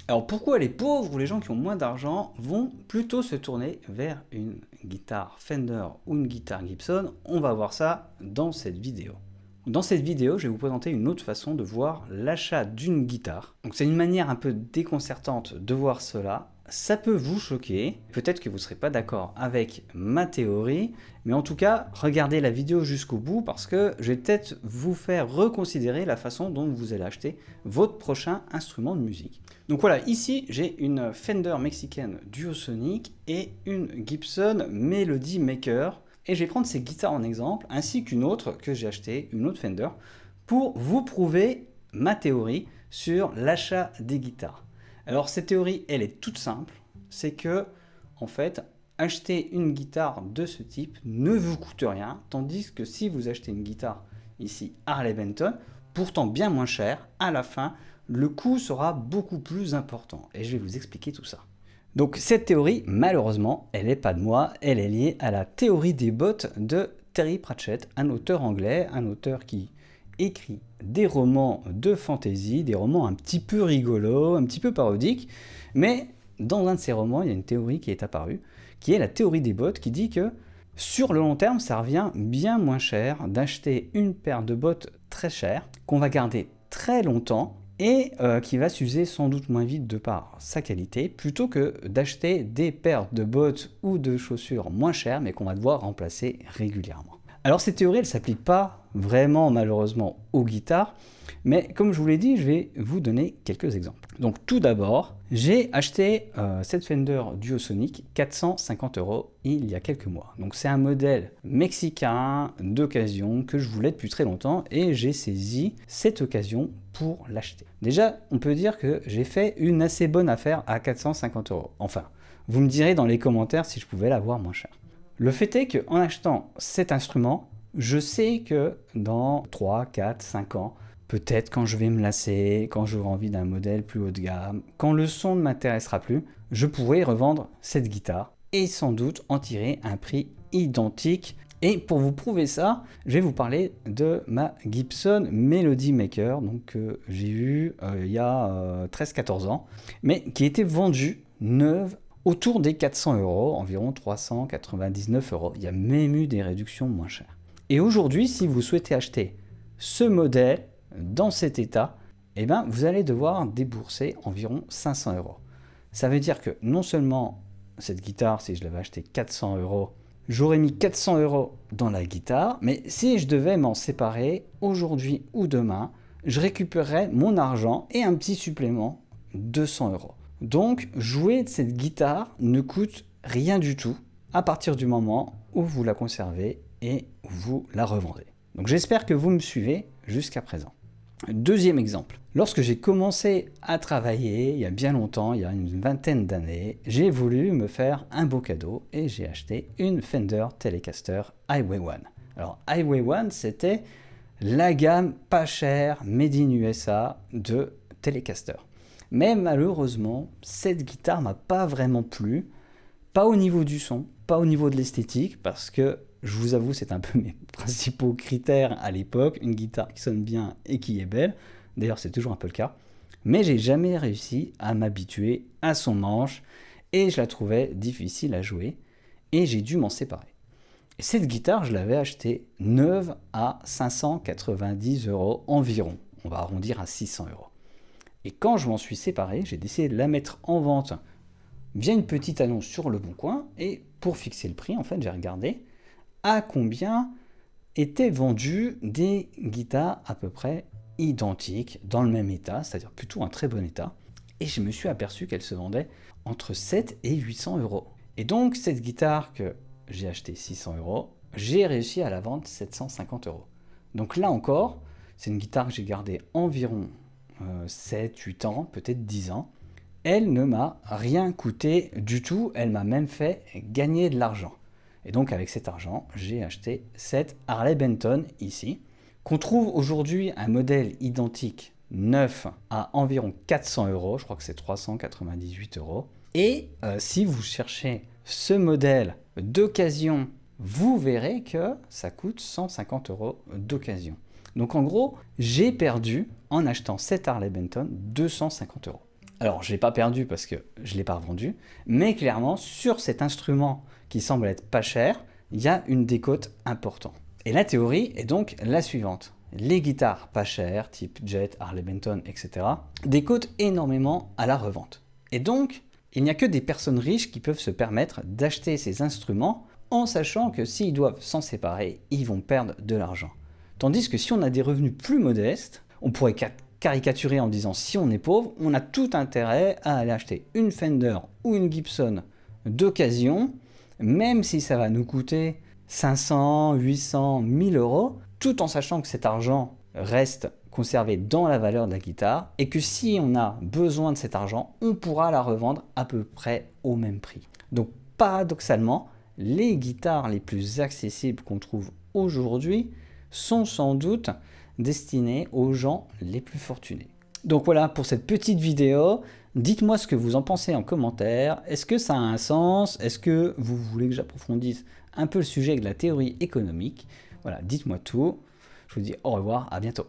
Alors pourquoi les pauvres ou les gens qui ont moins d'argent vont plutôt se tourner vers une guitare Fender ou une guitare Gibson? On va voir ça dans cette vidéo. Dans cette vidéo, je vais vous présenter une autre façon de voir l'achat d'une guitare. Donc c'est une manière un peu déconcertante de voir cela. Ça peut vous choquer, peut-être que vous ne serez pas d'accord avec ma théorie, mais en tout cas, regardez la vidéo jusqu'au bout parce que je vais peut-être vous faire reconsidérer la façon dont vous allez acheter votre prochain instrument de musique. Donc voilà, ici j'ai une Fender mexicaine Duosonic et une Gibson Melody Maker. Et je vais prendre ces guitares en exemple, ainsi qu'une autre que j'ai achetée, une autre Fender, pour vous prouver ma théorie sur l'achat des guitares. Alors cette théorie, elle est toute simple, c'est que, en fait, acheter une guitare de ce type ne vous coûte rien, tandis que si vous achetez une guitare, ici Harley Benton, pourtant bien moins chère, à la fin, le coût sera beaucoup plus important. Et je vais vous expliquer tout ça. Donc cette théorie, malheureusement, elle n'est pas de moi, elle est liée à la théorie des bottes de Terry Pratchett, un auteur anglais, un auteur qui écrit des romans de fantasy, des romans un petit peu rigolos, un petit peu parodiques, mais dans un de ces romans, il y a une théorie qui est apparue, qui est la théorie des bottes, qui dit que sur le long terme, ça revient bien moins cher d'acheter une paire de bottes très chères, qu'on va garder très longtemps, et qui va s'user sans doute moins vite de par sa qualité, plutôt que d'acheter des paires de bottes ou de chaussures moins chères, mais qu'on va devoir remplacer régulièrement. Alors cette théorie, elle ne s'applique pas vraiment malheureusement aux guitares, mais comme je vous l'ai dit, je vais vous donner quelques exemples. Donc tout d'abord, j'ai acheté cette Fender Duosonic 450 € il y a quelques mois. Donc c'est un modèle mexicain d'occasion que je voulais depuis très longtemps et j'ai saisi cette occasion pour l'acheter. Déjà, on peut dire que j'ai fait une assez bonne affaire à 450 €. Enfin, vous me direz dans les commentaires si je pouvais l'avoir moins cher. Le fait est qu'en achetant cet instrument, je sais que dans 3, 4, 5 ans, peut-être quand je vais me lasser, quand j'aurai envie d'un modèle plus haut de gamme, quand le son ne m'intéressera plus, je pourrai revendre cette guitare et sans doute en tirer un prix identique. Et pour vous prouver ça, je vais vous parler de ma Gibson Melody Maker, donc que j'ai eue il y a 13-14 ans, mais qui était vendue neuve autour des 400 €, environ 399 €. Il y a même eu des réductions moins chères. Et aujourd'hui, si vous souhaitez acheter ce modèle dans cet état, eh ben, vous allez devoir débourser environ 500 €. Ça veut dire que non seulement cette guitare, si je l'avais acheté 400 €, j'aurais mis 400 € dans la guitare, mais si je devais m'en séparer aujourd'hui ou demain, je récupérerais mon argent et un petit supplément, 200 €. Donc, jouer de cette guitare ne coûte rien du tout à partir du moment où vous la conservez et vous la revendez. Donc j'espère que vous me suivez jusqu'à présent. Deuxième exemple, lorsque j'ai commencé à travailler il y a bien longtemps, il y a une vingtaine d'années, j'ai voulu me faire un beau cadeau et j'ai acheté une Fender Telecaster Highway One. Alors Highway One, c'était la gamme pas chère, made in USA de Telecaster. Mais malheureusement, cette guitare m'a pas vraiment plu, pas au niveau du son, pas au niveau de l'esthétique, parce que je vous avoue, c'est un peu mes principaux critères à l'époque, une guitare qui sonne bien et qui est belle, d'ailleurs c'est toujours un peu le cas, mais j'ai jamais réussi à m'habituer à son manche et je la trouvais difficile à jouer et j'ai dû m'en séparer. Et cette guitare, je l'avais achetée neuve à 590 € environ, on va arrondir à 600 €. Et quand je m'en suis séparé, j'ai décidé de la mettre en vente via une petite annonce sur Le Bon Coin et pour fixer le prix, en fait, j'ai regardé à combien étaient vendues des guitares à peu près identiques, dans le même état, c'est-à-dire plutôt un très bon état. Et je me suis aperçu qu'elle se vendait entre 7 et 800 €. Et donc, cette guitare que j'ai achetée 600 €, j'ai réussi à la vendre 750 €. Donc là encore, c'est une guitare que j'ai gardée environ 7, 8 ans, peut-être 10 ans. Elle ne m'a rien coûté du tout, elle m'a même fait gagner de l'argent. Et donc avec cet argent, j'ai acheté cette Harley Benton ici, qu'on trouve aujourd'hui un modèle identique neuf à environ 400 €, je crois que c'est 398 €. Et si vous cherchez ce modèle d'occasion, vous verrez que ça coûte 150 € d'occasion. Donc en gros, j'ai perdu en achetant cette Harley Benton 250 €. Alors, je ne l'ai pas perdu parce que je ne l'ai pas revendu, mais clairement, sur cet instrument qui semble être pas cher, il y a une décote importante. Et la théorie est donc la suivante. Les guitares pas chères, type Jet, Harley Benton, etc., décotent énormément à la revente. Et donc, il n'y a que des personnes riches qui peuvent se permettre d'acheter ces instruments en sachant que s'ils doivent s'en séparer, ils vont perdre de l'argent. Tandis que si on a des revenus plus modestes, on pourrait caricaturer en disant si on est pauvre, on a tout intérêt à aller acheter une Fender ou une Gibson d'occasion, même si ça va nous coûter 500, 800, 1000 euros, tout en sachant que cet argent reste conservé dans la valeur de la guitare et que si on a besoin de cet argent, on pourra la revendre à peu près au même prix. Donc paradoxalement, les guitares les plus accessibles qu'on trouve aujourd'hui sont sans doute destinées aux gens les plus fortunés. Donc voilà pour cette petite vidéo. Dites-moi ce que vous en pensez en commentaire. Est-ce que ça a un sens? Est-ce que vous voulez que j'approfondisse un peu le sujet de la théorie économique? Voilà, dites-moi tout. Je vous dis au revoir, à bientôt.